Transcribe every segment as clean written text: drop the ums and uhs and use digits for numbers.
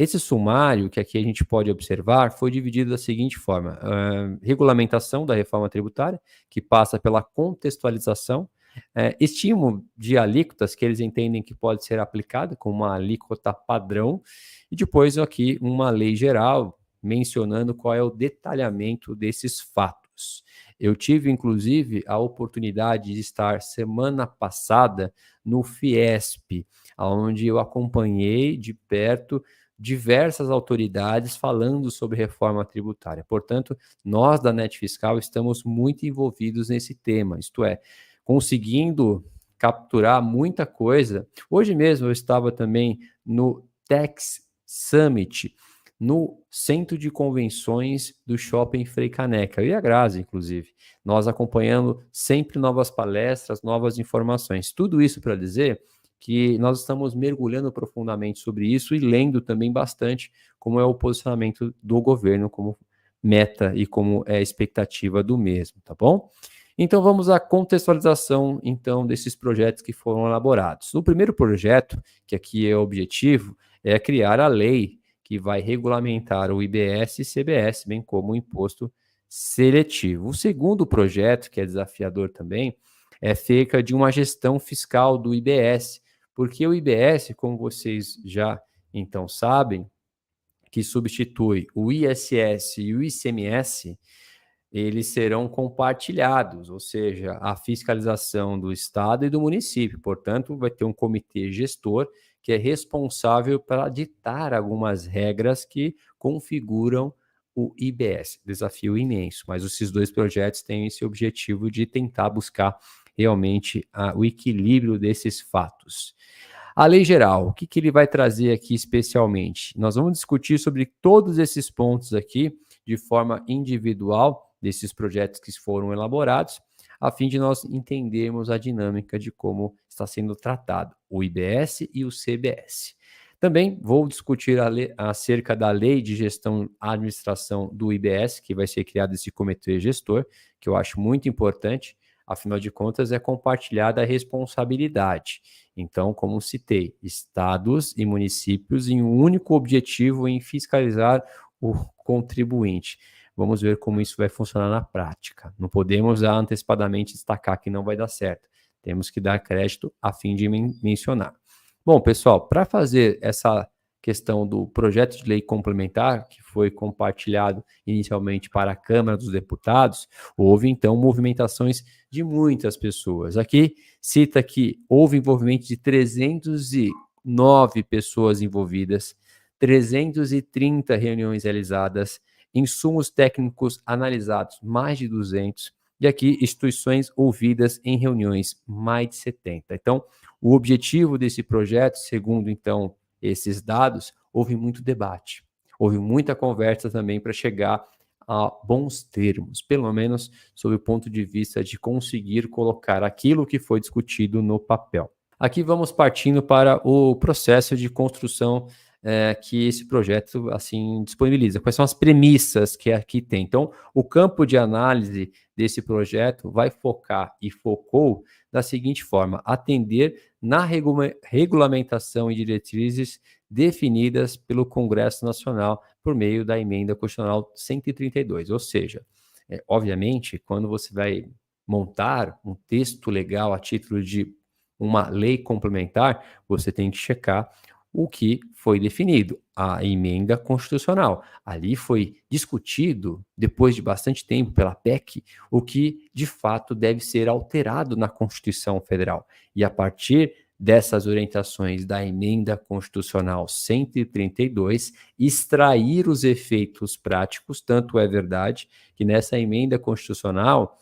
Esse sumário, que aqui a gente pode observar, foi dividido da seguinte forma: regulamentação da reforma tributária, que passa pela contextualização, estímulo de alíquotas que eles entendem que pode ser aplicada com uma alíquota padrão, e depois aqui uma lei geral mencionando qual é o detalhamento desses fatos. Eu tive, inclusive, a oportunidade de estar semana passada no Fiesp, onde eu acompanhei de perto diversas autoridades falando sobre reforma tributária. Portanto, nós da Net Fiscal estamos muito envolvidos nesse tema, isto é, conseguindo capturar muita coisa. Hoje mesmo eu estava também no Tax Summit, no Centro de Convenções do Shopping Frei Caneca, eu e a Grazi, inclusive. Nós acompanhando sempre novas palestras, novas informações. Tudo isso para dizer que nós estamos mergulhando profundamente sobre isso e lendo também bastante como é o posicionamento do governo como meta e como é a expectativa do mesmo, tá bom? Então vamos à contextualização então desses projetos que foram elaborados. No primeiro projeto, que aqui é o objetivo, é criar a lei que vai regulamentar o IBS e CBS, bem como o imposto seletivo. O segundo projeto, que é desafiador também, é cerca de uma gestão fiscal do IBS, porque o IBS, como vocês já então sabem, que substitui o ISS e o ICMS, eles serão compartilhados, ou seja, a fiscalização do Estado e do município. Portanto, vai ter um comitê gestor que é responsável para ditar algumas regras que configuram o IBS. Desafio imenso, mas esses dois projetos têm esse objetivo de tentar buscar realmente o equilíbrio desses fatos. A lei geral, o que ele vai trazer aqui especialmente? Nós vamos discutir sobre todos esses pontos aqui de forma individual, desses projetos que foram elaborados, a fim de nós entendermos a dinâmica de como está sendo tratado o IBS e o CBS. Também vou discutir acerca da lei de gestão e administração do IBS, que vai ser criado esse comitê gestor, que eu acho muito importante, afinal de contas é compartilhada a responsabilidade. Então, como citei, estados e municípios em um único objetivo em fiscalizar o contribuinte. Vamos ver como isso vai funcionar na prática. Não podemos antecipadamente destacar que não vai dar certo. Temos que dar crédito a fim de mencionar. Bom, pessoal, para fazer essa questão do projeto de lei complementar, que foi compartilhado inicialmente para a Câmara dos Deputados, houve então movimentações de muitas pessoas. Aqui cita que houve envolvimento de 309 pessoas envolvidas, 330 reuniões realizadas, insumos técnicos analisados, mais de 200, e aqui instituições ouvidas em reuniões, mais de 70. Então, o objetivo desse projeto, segundo então esses dados, houve muito debate, houve muita conversa também para chegar a bons termos, pelo menos sob o ponto de vista de conseguir colocar aquilo que foi discutido no papel. Aqui vamos partindo para o processo de construção que esse projeto assim disponibiliza. Quais são as premissas que aqui tem? Então, o campo de análise desse projeto vai focar e focou da seguinte forma: atender na regulamentação e diretrizes definidas pelo Congresso Nacional por meio da Emenda Constitucional 132. Ou seja, obviamente, quando você vai montar um texto legal a título de uma lei complementar, você tem que checar o que foi definido, a emenda constitucional. Ali foi discutido, depois de bastante tempo, pela PEC, o que de fato deve ser alterado na Constituição Federal. E a partir dessas orientações da emenda constitucional 132, extrair os efeitos práticos, tanto é verdade que nessa emenda constitucional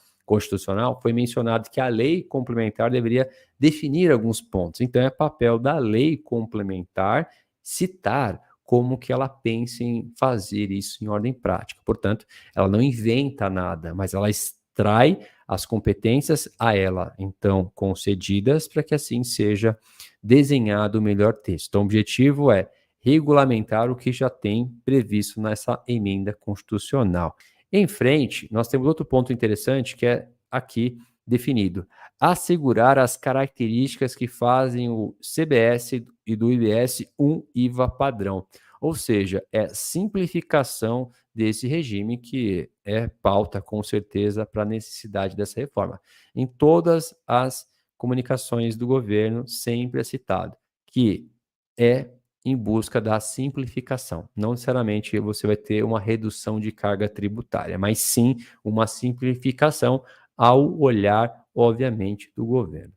foi mencionado que a lei complementar deveria definir alguns pontos. Então, é papel da lei complementar citar como que ela pensa em fazer isso em ordem prática. Portanto, ela não inventa nada, mas ela extrai as competências a ela, então, concedidas para que assim seja desenhado o melhor texto. Então, o objetivo é regulamentar o que já tem previsto nessa emenda constitucional. Em frente, nós temos outro ponto interessante que é aqui definido: assegurar as características que fazem o CBS e do IBS um IVA padrão. Ou seja, é simplificação desse regime que é pauta, com certeza, para a necessidade dessa reforma. Em todas as comunicações do governo, sempre é citado que é em busca da simplificação. Não necessariamente você vai ter uma redução de carga tributária, mas sim uma simplificação ao olhar, obviamente, do governo.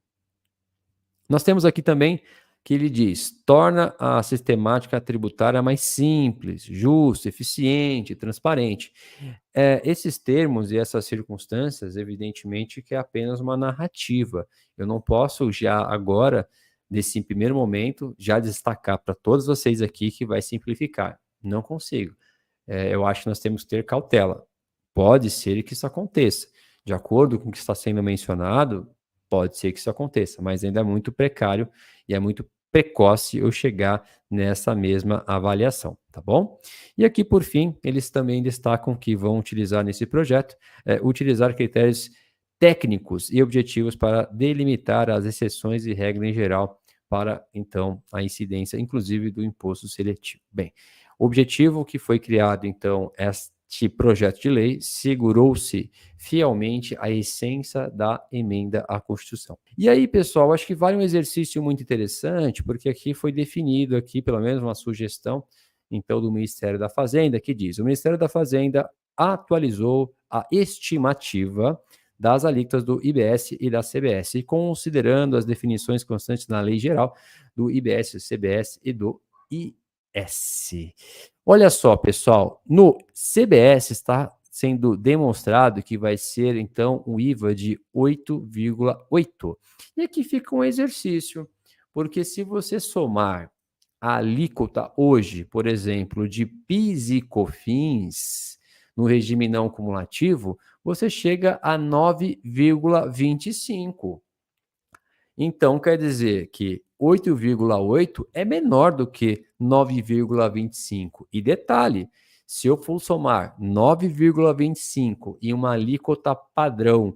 Nós temos aqui também que ele diz: torna a sistemática tributária mais simples, justa, eficiente, transparente. Esses termos e essas circunstâncias, evidentemente, que é apenas uma narrativa. Eu não posso já agora, nesse primeiro momento, já destacar para todos vocês aqui que vai simplificar. Não consigo. Eu acho que nós temos que ter cautela. Pode ser que isso aconteça. De acordo com o que está sendo mencionado, pode ser que isso aconteça, mas ainda é muito precário e é muito precoce eu chegar nessa mesma avaliação, tá bom? E aqui, por fim, eles também destacam que vão utilizar nesse projeto, utilizar critérios técnicos e objetivos para delimitar as exceções e regras em geral para, então, a incidência, inclusive, do imposto seletivo. Bem, o objetivo que foi criado, então, este projeto de lei segurou-se fielmente a essência da emenda à Constituição. E aí, pessoal, acho que vale um exercício muito interessante, porque aqui foi definido aqui, pelo menos uma sugestão, então, do Ministério da Fazenda, que diz: o Ministério da Fazenda atualizou a estimativa das alíquotas do IBS e da CBS, e considerando as definições constantes na Lei Geral do IBS, CBS e do IS. Olha só, pessoal, no CBS está sendo demonstrado que vai ser, então, um IVA de 8,8. E aqui fica um exercício, porque se você somar a alíquota hoje, por exemplo, de PIS e COFINS, no regime não cumulativo, você chega a 9,25. Então, quer dizer que 8,8 é menor do que 9,25. E detalhe, se eu for somar 9,25 e uma alíquota padrão,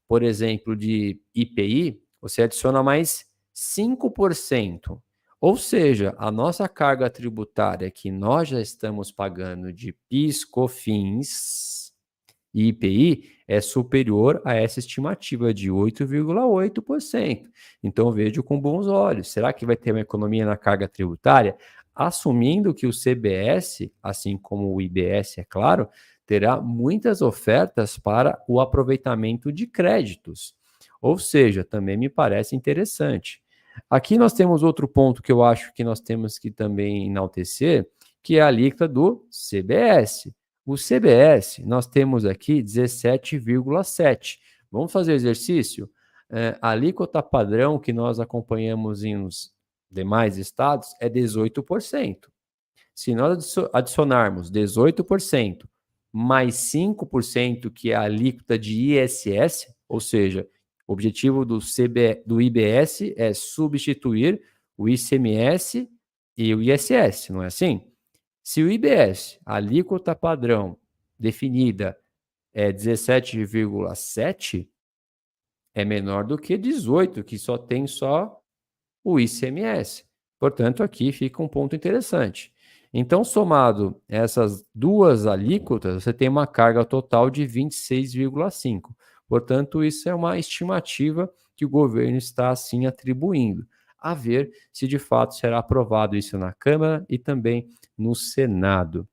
por exemplo, de IPI, você adiciona mais 5%. Ou seja, a nossa carga tributária que nós já estamos pagando de PIS, COFINS e IPI é superior a essa estimativa de 8,8%. Então, vejo com bons olhos. Será que vai ter uma economia na carga tributária? Assumindo que o CBS, assim como o IBS, é claro, terá muitas ofertas para o aproveitamento de créditos. Ou seja, também me parece interessante. Aqui nós temos outro ponto que eu acho que nós temos que também enaltecer, que é a alíquota do CBS. O CBS, nós temos aqui 17,7. Vamos fazer o exercício? A alíquota padrão que nós acompanhamos em os demais estados é 18%. Se nós adicionarmos 18% mais 5%, que é a alíquota de ISS, ou seja, o objetivo do IBS é substituir o ICMS e o ISS, não é assim? Se o IBS, a alíquota padrão definida, é 17,7, é menor do que 18, que só tem o ICMS. Portanto, aqui fica um ponto interessante. Então, somado essas duas alíquotas, você tem uma carga total de 26,5. Portanto, isso é uma estimativa que o governo está, assim, atribuindo. A ver se, de fato, será aprovado isso na Câmara e também no Senado.